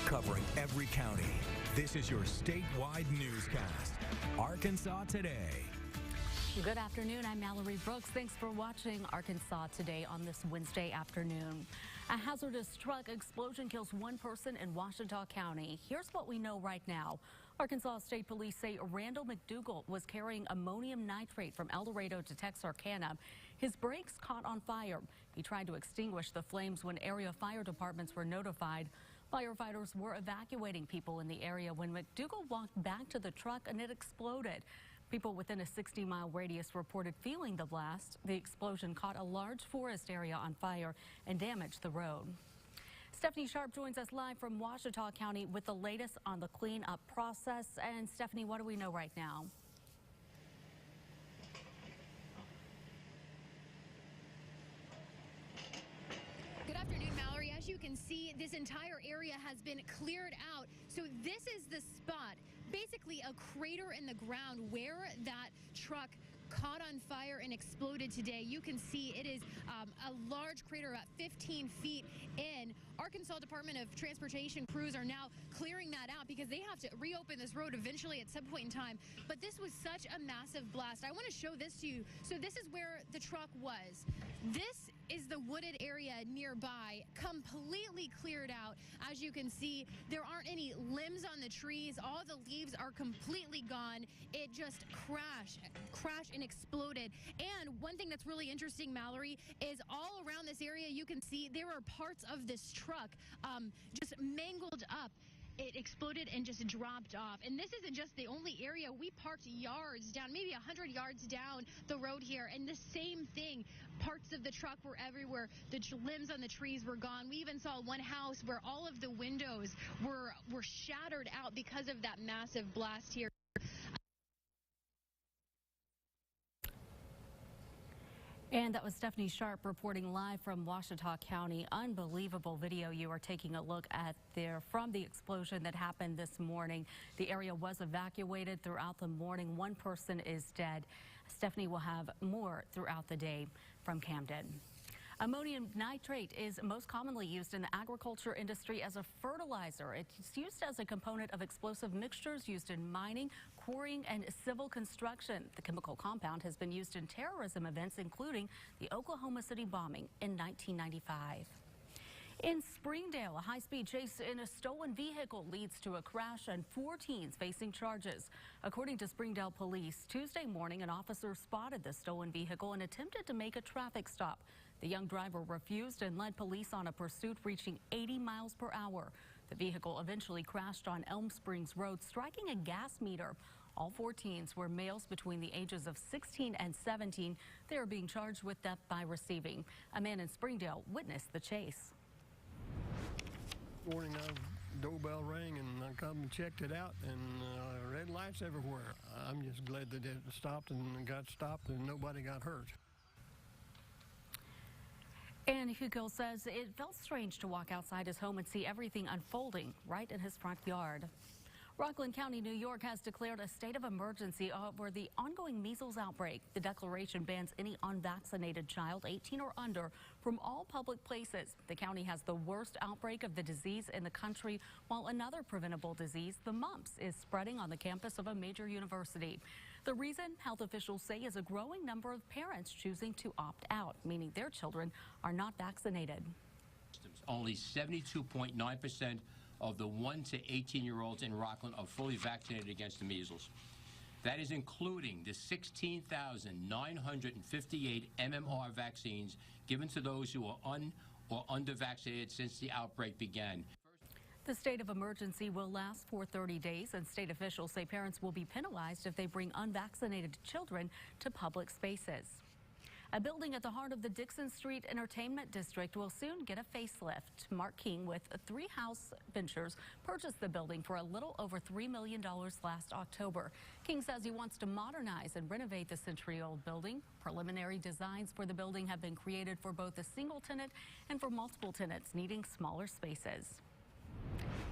covering every county. This is your statewide newscast, Arkansas Today. Good afternoon. I'm Mallory Brooks. Thanks for watching Arkansas Today on this Wednesday afternoon. A hazardous truck explosion kills one person in Ouachita County. Here's what we know right now. Arkansas State Police say Randall McDougal was carrying ammonium nitrate from El Dorado to Texarkana. His brakes caught on fire. He tried to extinguish the flames when area fire departments were notified. Firefighters were evacuating people in the area when McDougal walked back to the truck and it exploded. People within a 60-mile radius reported feeling the blast. The explosion caught a large forest area on fire and damaged the road. Stephanie Sharp joins us live from Ouachita County with the latest on the cleanup process. And Stephanie, what do we know right now? Good afternoon, Mallory. As you can see, this entire area has been cleared out. So this is the spot, basically a crater in the ground where that truck caught on fire and exploded today. You can see it is a large crater about 15 feet in. Arkansas Department of Transportation crews are now clearing that out because they have to reopen this road eventually at some point in time. But this was such a massive blast. I want to show this to you. So this is where the truck was. This is the wooded area nearby, completely cleared out. As you can see, there aren't any limbs on the trees. All the leaves are completely gone. It just crashed and exploded. And one thing that's really interesting, Mallory, is all around this area you can see there are parts of this truck just mangled up. It exploded and just dropped off. And this isn't just the only area. We parked yards down, maybe 100 yards down the road here, and the same thing. Parts of the truck were everywhere. The limbs on the trees were gone. We even saw one house where all of the windows were shattered out because of that massive blast here. And that was Stephanie Sharp reporting live from Ouachita County. Unbelievable video you are taking a look at there from the explosion that happened this morning. The area was evacuated throughout the morning. One person is dead. Stephanie will have more throughout the day from Camden. Ammonium nitrate is most commonly used in the agriculture industry as a fertilizer. It's used as a component of explosive mixtures used in mining, quarrying, and civil construction. The chemical compound has been used in terrorism events, including the Oklahoma City bombing in 1995. In Springdale, a high-speed chase in a stolen vehicle leads to a crash and 4 teens facing charges. According to Springdale police, Tuesday morning, an officer spotted the stolen vehicle and attempted to make a traffic stop. The young driver refused and led police on a pursuit reaching 80 miles per hour. The vehicle eventually crashed on Elm Springs Road, striking a gas meter. All 4 teens were males between the ages of 16 and 17. They are being charged with theft by receiving. A man in Springdale witnessed the chase. Morning, doorbell rang and I come and checked it out, and red lights everywhere. I'm just glad that it stopped and got stopped and nobody got hurt. And Hugo says it felt strange to walk outside his home and see everything unfolding right in his front yard. Rockland County, New York has declared a state of emergency over the ongoing measles outbreak. The declaration bans any unvaccinated child 18 or under from all public places. The county has the worst outbreak of the disease in the country, while another preventable disease, the mumps, is spreading on the campus of a major university. The reason, health officials say, is a growing number of parents choosing to opt out, meaning their children are not vaccinated. Only 72.9% of the 1 to 18-year-olds in Rockland are fully vaccinated against the measles. That is including the 16,958 MMR vaccines given to those who are or under-vaccinated since the outbreak began. The state of emergency will last for 30 days, and state officials say parents will be penalized if they bring unvaccinated children to public spaces. A building at the heart of the Dixon Street Entertainment District will soon get a facelift. Mark King with 3 House Ventures purchased the building for a little over $3 million last October. King says he wants to modernize and renovate the century-old building. Preliminary designs for the building have been created for both a single tenant and for multiple tenants needing smaller spaces.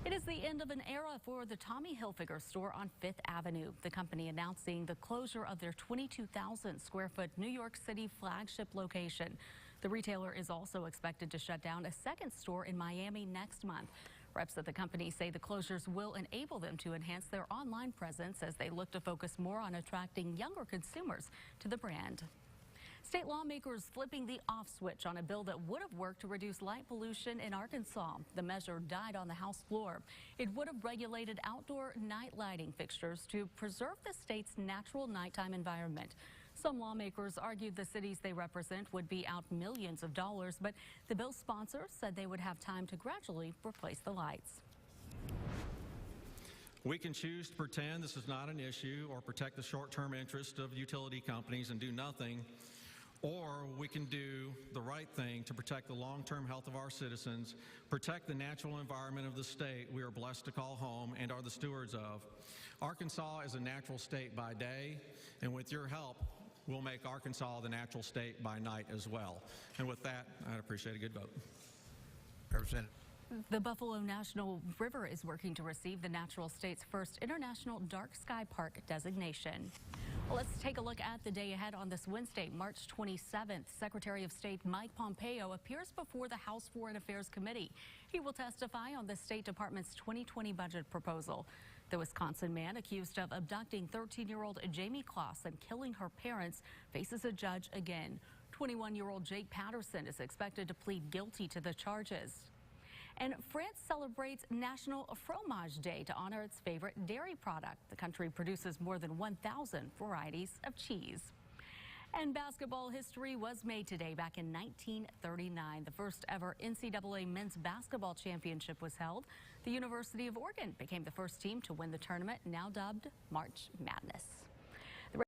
It is the end of an era for the Tommy Hilfiger store on 5th Avenue. The company announcing the closure of their 22,000 square foot New York City flagship location. The retailer is also expected to shut down a second store in Miami next month. Reps at the company say the closures will enable them to enhance their online presence as they look to focus more on attracting younger consumers to the brand. State lawmakers flipping the off switch on a bill that would have worked to reduce light pollution in Arkansas. The measure died on the House floor. It would have regulated outdoor night lighting fixtures to preserve the state's natural nighttime environment. Some lawmakers argued the cities they represent would be out millions of dollars, but the bill's sponsors said they would have time to gradually replace the lights. We can choose to pretend this is not an issue or protect the short-term interest of utility companies and do nothing. Or we can do the right thing to protect the long-term health of our citizens, protect the natural environment of the state we are blessed to call home and are the stewards of. Arkansas is a natural state by day, and with your help, we'll make Arkansas the natural state by night as well. And with that, I'd appreciate a good vote. Representative. The Buffalo National River is working to receive the natural state's first International Dark Sky Park designation. Well, let's take a look at the day ahead on this Wednesday, March 27th. Secretary of State Mike Pompeo appears before the House Foreign Affairs Committee. He will testify on the State Department's 2020 budget proposal. The Wisconsin man accused of abducting 13-year-old Jamie Kloss and killing her parents faces a judge again. 21-year-old Jake Patterson is expected to plead guilty to the charges. And France celebrates National Fromage Day to honor its favorite dairy product. The country produces more than 1,000 varieties of cheese. And basketball history was made today. Back in 1939, the first ever NCAA men's basketball championship was held. The University of Oregon became the first team to win the tournament, now dubbed March Madness.